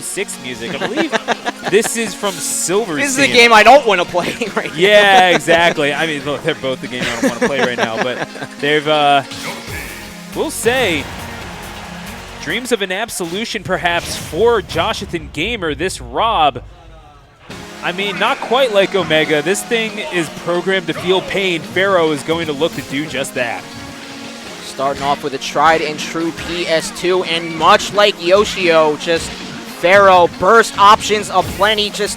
06 music. I believe this is from Silver This is Sea. the game I don't want to play right now. Yeah, exactly. I mean, look, they're both the game I don't want to play right now, but they've, we'll say, dreams of an absolution perhaps for Joshathan Gamer, this Rob. I mean, not quite like Omega. This thing is programmed to feel pain. Pharaoh is going to look to do just that. Starting off with a tried and true PS2, and much like Yoshio, just Pharaoh, burst options aplenty, just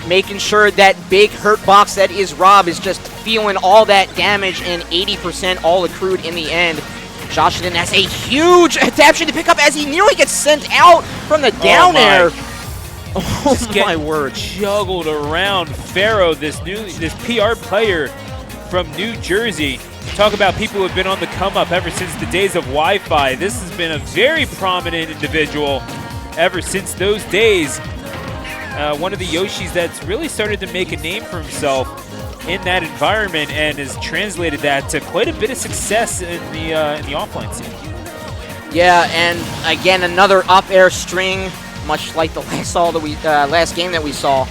making sure that big hurt box that is Rob is just feeling all that damage, and 80% all accrued in the end. Joshathan has a huge adaptation to pick up as he nearly gets sent out from the down air. Oh my word. Juggled around. Pharaoh, this PR player from New Jersey. Talk about people who have been on the come up ever since the days of Wi-Fi. This has been a very prominent individual ever since those days. One of the Yoshis that's really started to make a name for himself in that environment and has translated that to quite a bit of success in the offline scene. Yeah, and again, another up air string, much like the last game that we saw,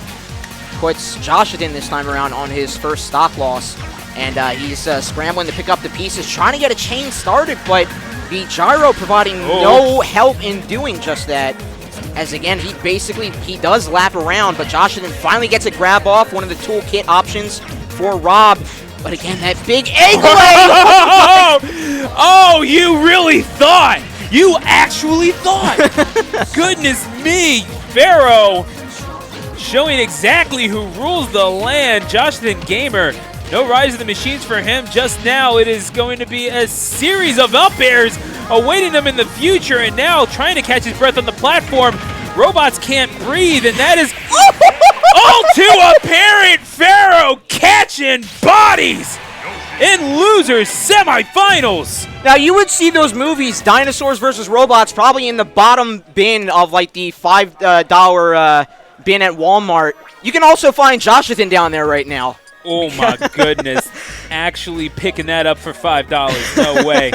puts Joshathan this time around on his first stock loss. And he's scrambling to pick up the pieces, trying to get a chain started, but the gyro providing no help in doing just that. As again, he does lap around, but Joshathan finally gets a grab off, one of the toolkit options for Rob. But again, that big ankle Oh, you really thought! You actually thought! Goodness me! Pharaoh showing exactly who rules the land. Joshathan Gamer. No rise of the machines for him just now. It is going to be a series of up airs awaiting him in the future, and now trying to catch his breath on the platform. Robots can't breathe, and that is all too apparent. Pharaoh catching bodies in losers semifinals. Now, you would see those movies, Dinosaurs versus Robots, probably in the bottom bin of like the $5 bin at Walmart. You can also find Joshathan down there right now. Oh my goodness. Actually picking that up for $5. No way.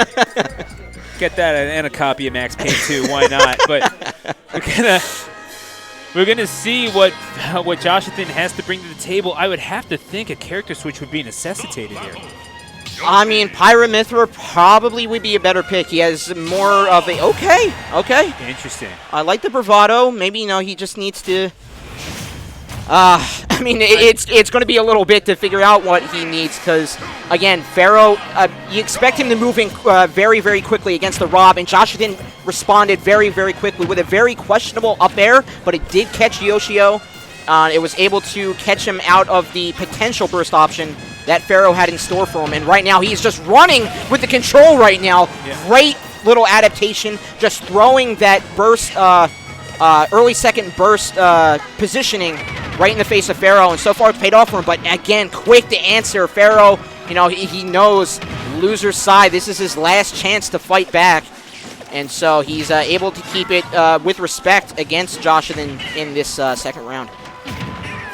Get that and a copy of Max Payne 2. Why not? But we're gonna see what Joshathan has to bring to the table. I would have to think a character switch would be necessitated here. I mean, Pyramithra probably would be a better pick. He has more of a... Okay. Interesting. I like the bravado. Maybe, he just needs to... I mean, it's going to be a little bit to figure out what he needs because, again, Pharaoh, you expect him to move in very, very quickly against the Rob, and Joshathan responded very, very quickly with a very questionable up air, but it did catch Yoshio. It was able to catch him out of the potential burst option that Pharaoh had in store for him, and right now he's just running with the control right now. Yeah. Great little adaptation, just throwing that burst, early second burst positioning right in the face of Pharaoh, and so far it's paid off for him, but again, quick to answer. Pharaoh, he knows loser's side. This is his last chance to fight back, and so he's able to keep it with respect against Joshathan in this second round.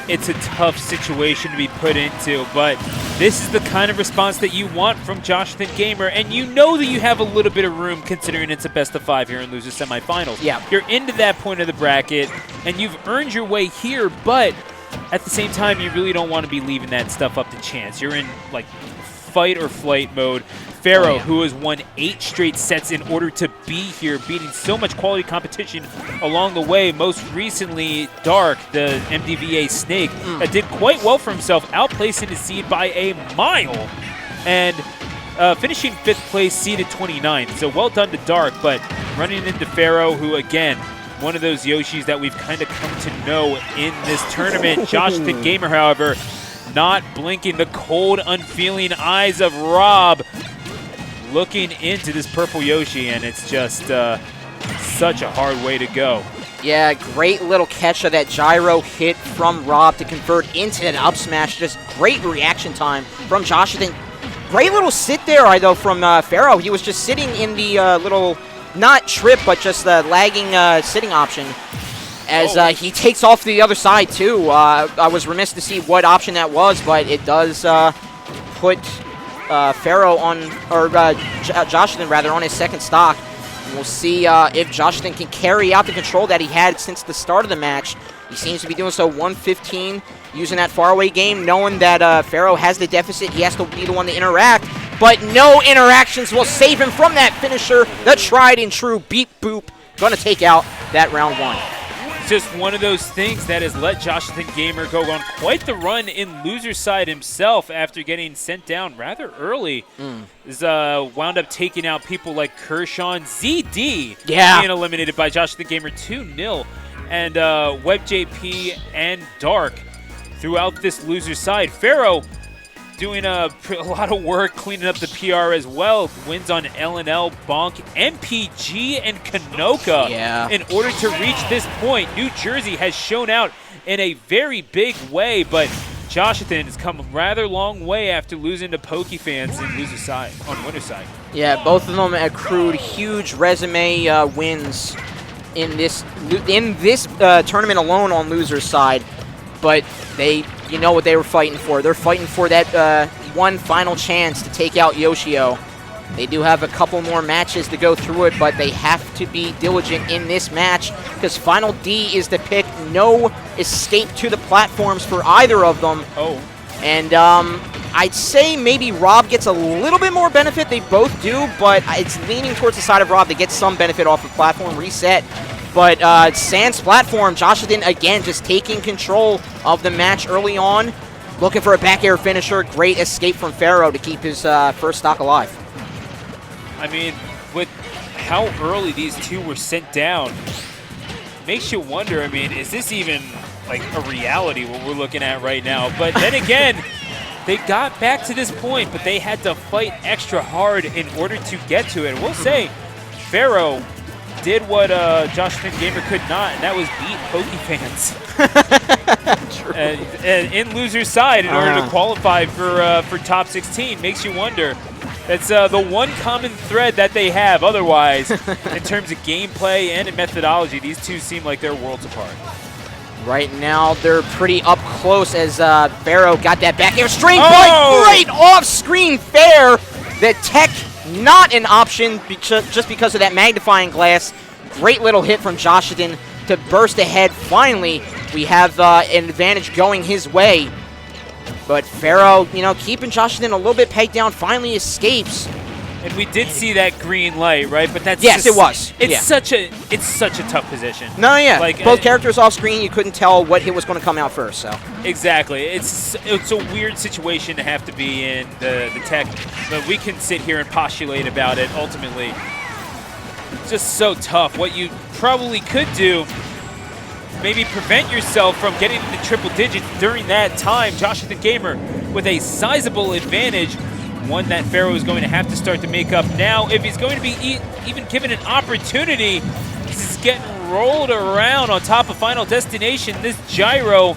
It's a tough situation to be put into, but this is the kind of response that you want from Joshathan Gamer, and you know that you have a little bit of room considering it's a best-of-5 here in losers semifinals. Yeah. You're into that point of the bracket, and you've earned your way here, but at the same time, you really don't want to be leaving that stuff up to chance. You're in, like, fight or flight mode. Pharaoh, who has won 8 straight sets in order to be here, beating so much quality competition along the way. Most recently, Dark, the MDVA Snake, did quite well for himself, outplacing his seed by a mile, and finishing 5th place, seeded 29th. So well done to Dark, but running into Pharaoh, who, again, one of those Yoshis that we've kind of come to know in this tournament. Joshathan Gamer, however, not blinking the cold, unfeeling eyes of Rob, looking into this purple Yoshi, and it's just such a hard way to go. Yeah, great little catch of that gyro hit from Rob to convert into an up smash. Just great reaction time from Joshathan. Great little sit there, though, from Pharaoh. He was just sitting in the little, not trip, but just the lagging sitting option as he takes off to the other side, too. I was remiss to see what option that was, but it does put Pharaoh on, or Joshathan rather, on his second stock. We'll see if Joshathan can carry out the control that he had since the start of the match. He seems to be doing so. 115, using that faraway game, knowing that Pharaoh has the deficit. He has to be the one to interact, but no interactions will save him from that finisher. The tried and true beep boop. Going to take out that round 1. It's just one of those things that has let Joshathan Gamer go on quite the run in loser side himself after getting sent down rather early. Is wound up taking out people like Kershaw, ZD being eliminated by Joshathan Gamer 2-0, and WebJP and Dark throughout this loser side. Pharaoh doing a lot of work cleaning up the PR as well. Wins on LNL, Bonk, MPG, and Kanoka. In order to reach this point, New Jersey has shown out in a very big way, but Joshathan has come a rather long way after losing to PokeFans in loser side, on winner side. Yeah, both of them accrued huge resume wins in this tournament alone on loser side, but you know what they were fighting for. They're fighting for that one final chance to take out Yoshio. They do have a couple more matches to go through it, but they have to be diligent in this match because Final D is the pick. No escape to the platforms for either of them. And I'd say maybe Rob gets a little bit more benefit. They both do, but it's leaning towards the side of Rob to get some benefit off the platform reset. But Sans platform, Joshathan again just taking control of the match early on. Looking for a back air finisher. Great escape from Pharaoh to keep his first stock alive. I mean, with how early these two were sent down, makes you wonder, I mean, is this even like a reality what we're looking at right now? But then again, they got back to this point, but they had to fight extra hard in order to get to it. We'll say Pharaoh did what Joshathan Gamer could not, and that was beat PokeFans. and in loser side in order to qualify for top 16. Makes you wonder. That's the one common thread that they have. Otherwise, in terms of gameplay and in methodology, these two seem like they're worlds apart. Right now, they're pretty up close as Pharaoh got that back air string, but right off-screen fair. The tech not an option just because of that magnifying glass. Great little hit from Joshathan to burst ahead. Finally, we have an advantage going his way. But Pharaoh, keeping Joshathan a little bit pegged down, finally escapes. And we did see that green light, right? But that's it was. It's such a tough position. No, like both characters off screen, you couldn't tell what hit was going to come out first. So exactly, it's a weird situation to have to be in the tech, but we can sit here and postulate about it. Ultimately, it's just so tough. What you probably could do, maybe prevent yourself from getting into triple digits during that time. Joshathan Gamer with a sizable advantage. One that Pharaoh is going to have to start to make up now. If he's going to be even given an opportunity, this is getting rolled around on top of Final Destination. This gyro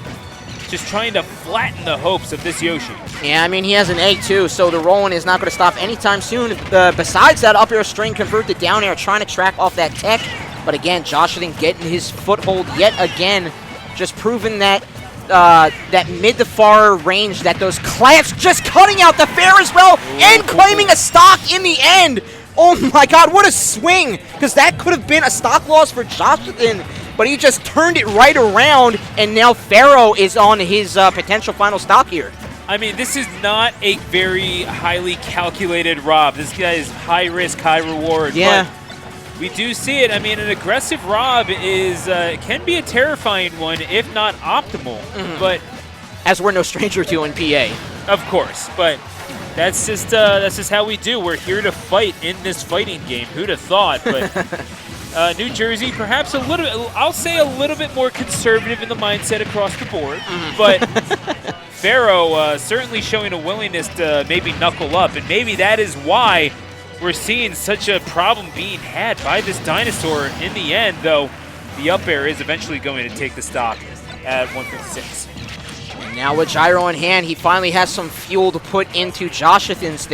just trying to flatten the hopes of this Yoshi. Yeah, I mean, he has an egg too, so the rolling is not going to stop anytime soon. Besides that up air string, convert the down air, trying to track off that tech. But again, Joshathan getting his foothold yet again, just proving that that mid to far range, that those clamps just cutting out the fair as well, and claiming a stock in the end. Oh my god, what a swing, because that could have been a stock loss for Joshathan, but he just turned it right around, and now Pharaoh is on his potential final stock here. I mean, this is not a very highly calculated Rob. This guy is high risk, high reward. Yeah. But we do see it. I mean, an aggressive Rob can be a terrifying one, if not optimal. But as we're no stranger to in PA, of course. But that's just how we do. We're here to fight in this fighting game. Who'd have thought? But New Jersey, perhaps a little bit. I'll say a little bit more conservative in the mindset across the board. But Pharaoh certainly showing a willingness to maybe knuckle up, and maybe that is why we're seeing such a problem being had by this dinosaur. In the end, though, the up air is eventually going to take the stock at 156. And now with gyro in hand, he finally has some fuel to put into Joshathan's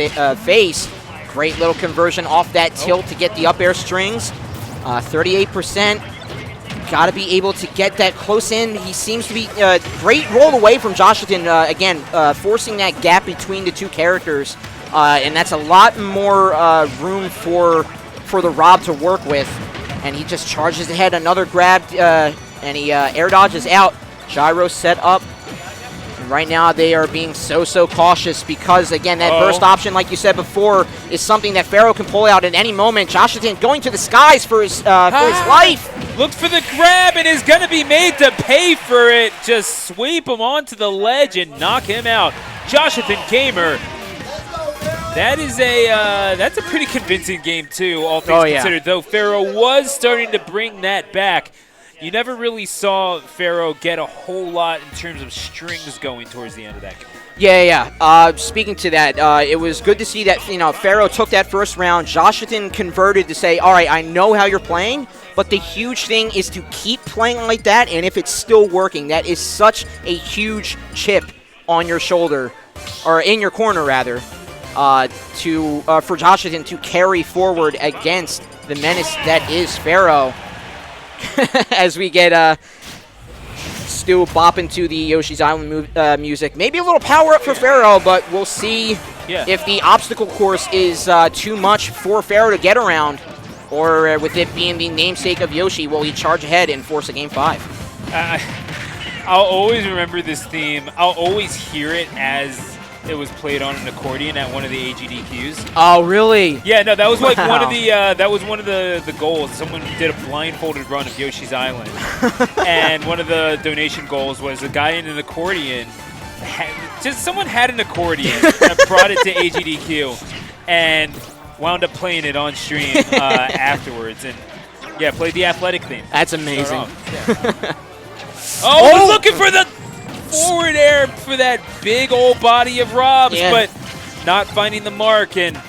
face. Great little conversion off that tilt to get the up air strings. 38%. Got to be able to get that close in. He seems to be great roll away from Joshathan. Again, forcing that gap between the two characters. And that's a lot more room for for the Rob to work with. And he just charges ahead. Another grab, and he air dodges out. Gyro set up. And right now they are being so cautious because, again, that burst option, like you said before, is something that Pharaoh can pull out at any moment. Joshathan going to the skies for his life. Looks for the grab and is going to be made to pay for it. Just sweep him onto the ledge and knock him out. Joshathan Gamer. That is that's a pretty convincing game too, all things considered. Though Pharaoh was starting to bring that back, you never really saw Pharaoh get a whole lot in terms of strings going towards the end of that game. Yeah. Speaking to that, it was good to see that Pharaoh took that first round. Joshathan converted to say, all right, I know how you're playing, but the huge thing is to keep playing like that, and if it's still working, that is such a huge chip on your shoulder, or in your corner rather. For Joshathan to carry forward against the menace that is Pharaoh. As we get Stu bopping to the Yoshi's Island music. Maybe a little power up for Pharaoh, but we'll see if the obstacle course is too much for Pharaoh to get around, or with it being the namesake of Yoshi, will he charge ahead and force a Game 5? I'll always remember this theme. I'll always hear it as it was played on an accordion at one of the AGDQs. Oh, really? Yeah, no, that was like one of the goals. Someone did a blindfolded run of Yoshi's Island, and one of the donation goals was a guy in an accordion. Someone had an accordion and brought it to AGDQ, and wound up playing it on stream afterwards, and played the athletic theme. That's amazing. Was looking for the forward air for that big old body of Rob's, but not finding the mark. And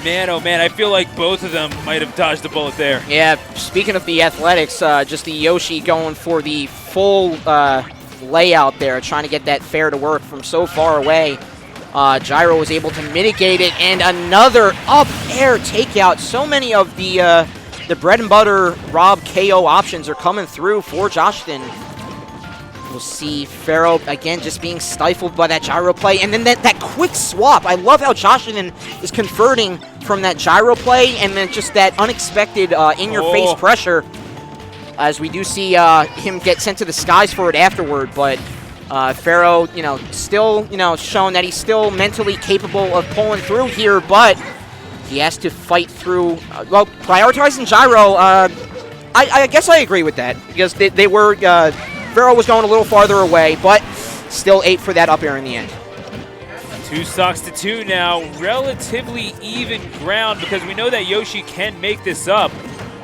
man, oh man, I feel like both of them might have dodged a bullet there. Yeah, speaking of the athletics, just the Yoshi going for the full layout there, trying to get that fair to work from so far away. Gyro was able to mitigate it, and another up air takeout. So many of the bread and butter Rob KO options are coming through for Joshathan. We'll see Pharaoh, again, just being stifled by that gyro play. And then that quick swap. I love how Joshathan is converting from that gyro play and then just that unexpected in-your-face pressure. As we do see him get sent to the skies for it afterward. But Pharaoh, still, showing that he's still mentally capable of pulling through here. But he has to fight through, prioritizing gyro. I guess I agree with that. Because they were... Pharaoh was going a little farther away, but still 8 for that up air in the end. 2 stocks to 2 now. Relatively even ground because we know that Yoshi can make this up.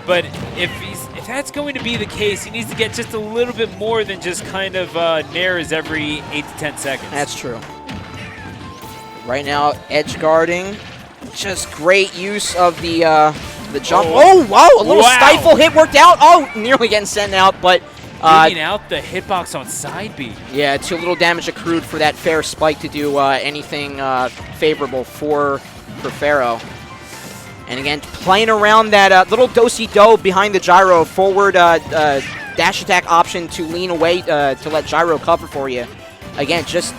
But if that's going to be the case, he needs to get just a little bit more than just kind of nairs every 8 to 10 seconds. That's true. Right now, edge guarding. Just great use of the jump. Oh, wow, a little stifle hit worked out. Oh, nearly getting sent out, but... Digging out the hitbox on side B. Yeah, too little damage accrued for that fair spike to do anything favorable for Pharaoh. And again, playing around that little do-si-do behind the gyro, forward dash attack option to lean away to let gyro cover for you. Again, just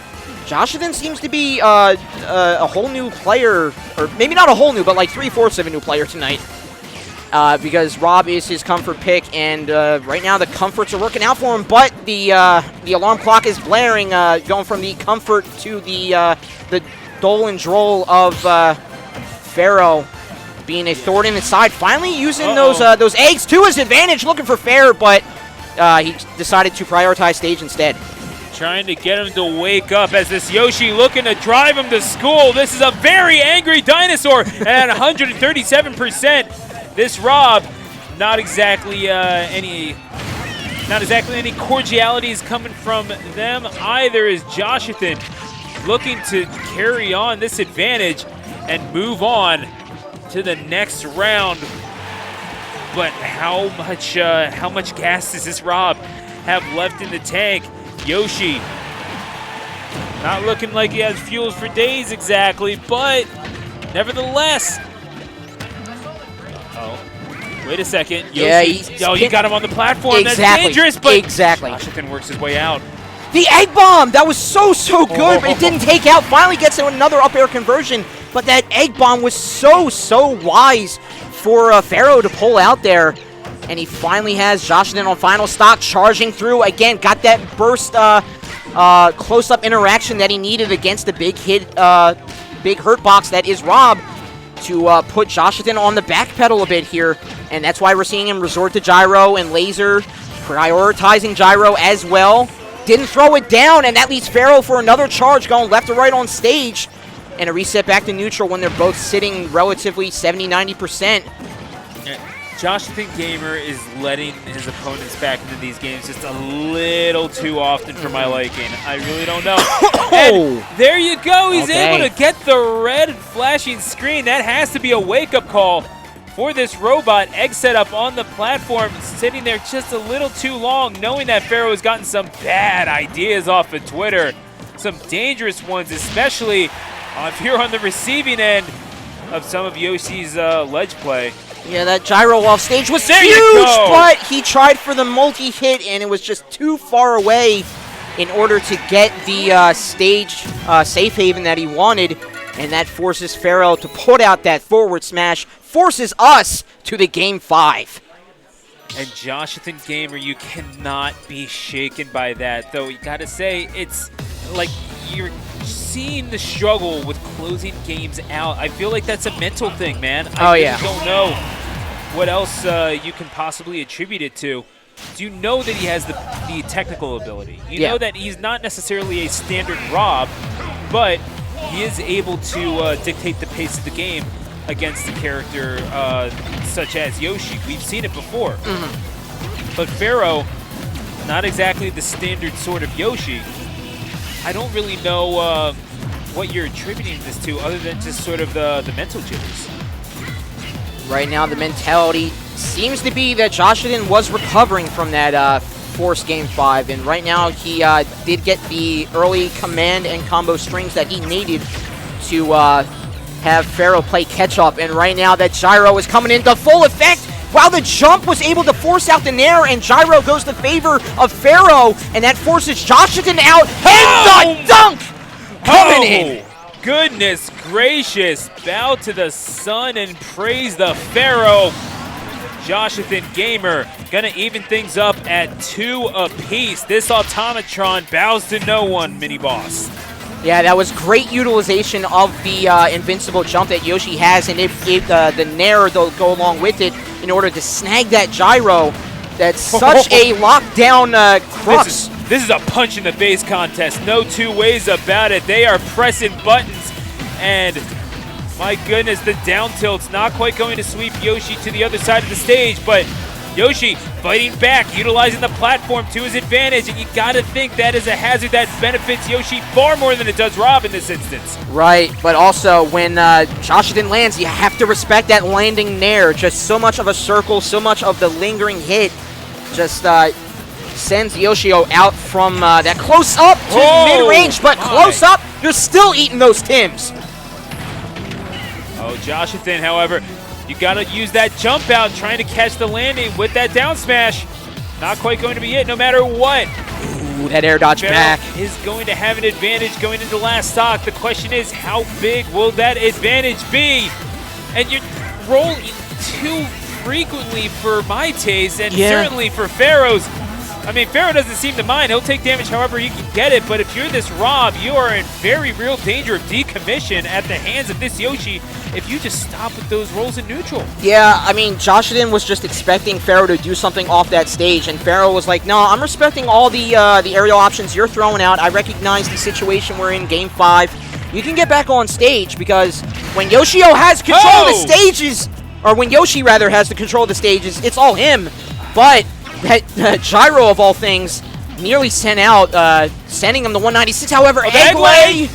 Joshathan seems to be a whole new player, or maybe not a whole new, but like 3/4 of a new player tonight. Because Rob is his comfort pick, and right now the comforts are working out for him, but the alarm clock is blaring, going from the comfort to the dole and droll of Pharaoh being a thorn in his side. Finally using those eggs to his advantage, looking for fair, but he decided to prioritize stage instead. Trying to get him to wake up as this Yoshi looking to drive him to school. This is a very angry dinosaur, and at 137%. This Rob, not exactly any cordialities coming from them either. Is Joshathan looking to carry on this advantage and move on to the next round? But how much gas does this Rob have left in the tank? Yoshi, not looking like he has fuels for days exactly, but nevertheless. Wait a second. Yoshi, you got him on the platform. Exactly. That's dangerous, but Joshathan works his way out. The egg bomb! That was so good, but it didn't take out. Finally gets another up air conversion, but that egg bomb was so wise for Pharaoh to pull out there. And he finally has Joshathan on final stock, charging through. Again, got that burst close-up interaction that he needed against the big hurt box that is Rob to put Joshathan on the back pedal a bit here. And that's why we're seeing him resort to gyro and laser, prioritizing gyro as well. Didn't throw it down, and that leaves Pharaoh for another charge going left to right on stage. And a reset back to neutral when they're both sitting relatively 70-90%. Joshathan Gamer is letting his opponents back into these games just a little too often for my liking. I really don't know. And there you go. He's able to get the red flashing screen. That has to be a wake-up call for this robot. Egg setup on the platform, sitting there just a little too long, knowing that Pharaoh has gotten some bad ideas off of Twitter. Some dangerous ones, especially if you're on the receiving end of some of Yoshi's ledge play. Yeah, that gyro off stage was huge, but he tried for the multi-hit, and it was just too far away in order to get the stage safe haven that he wanted, and that forces Pharaoh to put out that forward smash, forces us to the Game 5. And Joshathan Gamer, you cannot be shaken by that, though. You gotta say, it's like you're seeing the struggle with closing games out. I feel like that's a mental thing, man. I really don't know what else you can possibly attribute it to. You know that he has the technical ability. You know that he's not necessarily a standard Rob, but he is able to dictate the pace of the game against a character such as Yoshi. We've seen it before. But Pharaoh, not exactly the standard sort of Yoshi. I don't really know what you're attributing this to other than just sort of the mental jitters. Right now, the mentality seems to be that Joshathan was recovering from that forced Game 5, and right now he did get the early command and combo strings that he needed to have Pharaoh play catch-up, and right now that gyro is coming into full effect. While the jump was able to force out the nair, and gyro goes to favor of Pharaoh, and that forces Joshathan out, and the dunk coming in. Goodness gracious. Bow to the sun and praise the Pharaoh. Joshathan Gamer gonna even things up at 2 apiece. This Automatron bows to no one, mini-boss. Yeah, that was great utilization of the invincible jump that Yoshi has, and the nair they'll go along with it in order to snag that gyro. That's such a lockdown crux. This is a punch-in-the-face contest. No two ways about it. They are pressing buttons, and my goodness, the down tilt's not quite going to sweep Yoshi to the other side of the stage, but Yoshi fighting back, utilizing the platform to his advantage, and you gotta think that is a hazard that benefits Yoshi far more than it does Rob in this instance. Right, but also when Joshathan lands, you have to respect that landing nair. Just so much of a circle, so much of the lingering hit just sends Yoshio out from that close up to mid-range, but close up, you're still eating those Tims. Oh, Joshathan, however, you gotta use that jump out, trying to catch the landing with that down smash. Not quite going to be it, no matter what. Ooh, that air dodge back is going to have an advantage going into last stock. The question is, how big will that advantage be? And you're rolling too frequently for my taste, and certainly for Pharaoh's. I mean, Pharaoh doesn't seem to mind. He'll take damage however he can get it, but if you're this Rob, you are in very real danger of decommission at the hands of this Yoshi if you just stop with those rolls in neutral. Yeah, I mean, Joshathan was just expecting Pharaoh to do something off that stage, and Pharaoh was like, no, I'm respecting all the aerial options you're throwing out. I recognize the situation we're in, Game 5. You can get back on stage, because when Yoshio has control of the stages, or when Yoshi, rather, has the control of the stages, it's all him. But that gyro, of all things, nearly sent out, sending him the 196. However, Eggway!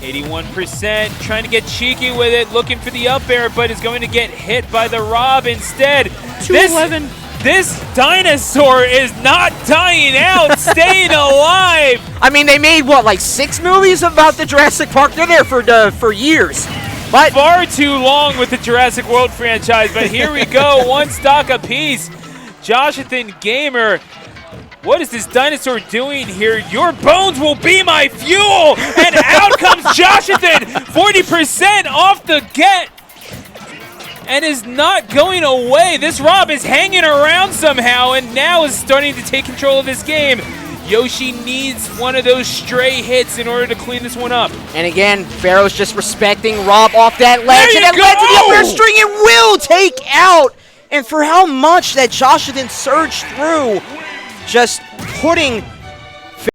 81%, trying to get cheeky with it, looking for the up air, but is going to get hit by the Rob instead. 211. This dinosaur is not dying out, staying alive. I mean, they made, what, like 6 movies about the Jurassic Park? They're there for years. But far too long with the Jurassic World franchise, but here we go, 1 stock apiece. Joshathan Gamer, what is this dinosaur doing here? Your bones will be my fuel! And out comes Joshathan, 40% off the get. and is not going away. This Rob is hanging around somehow and now is starting to take control of this game. Yoshi needs one of those stray hits in order to clean this one up. And again, Pharaoh's just respecting Rob off that ledge, There and you that led to the go! upper string and will take out. And for how much that Joshathan surged through, just putting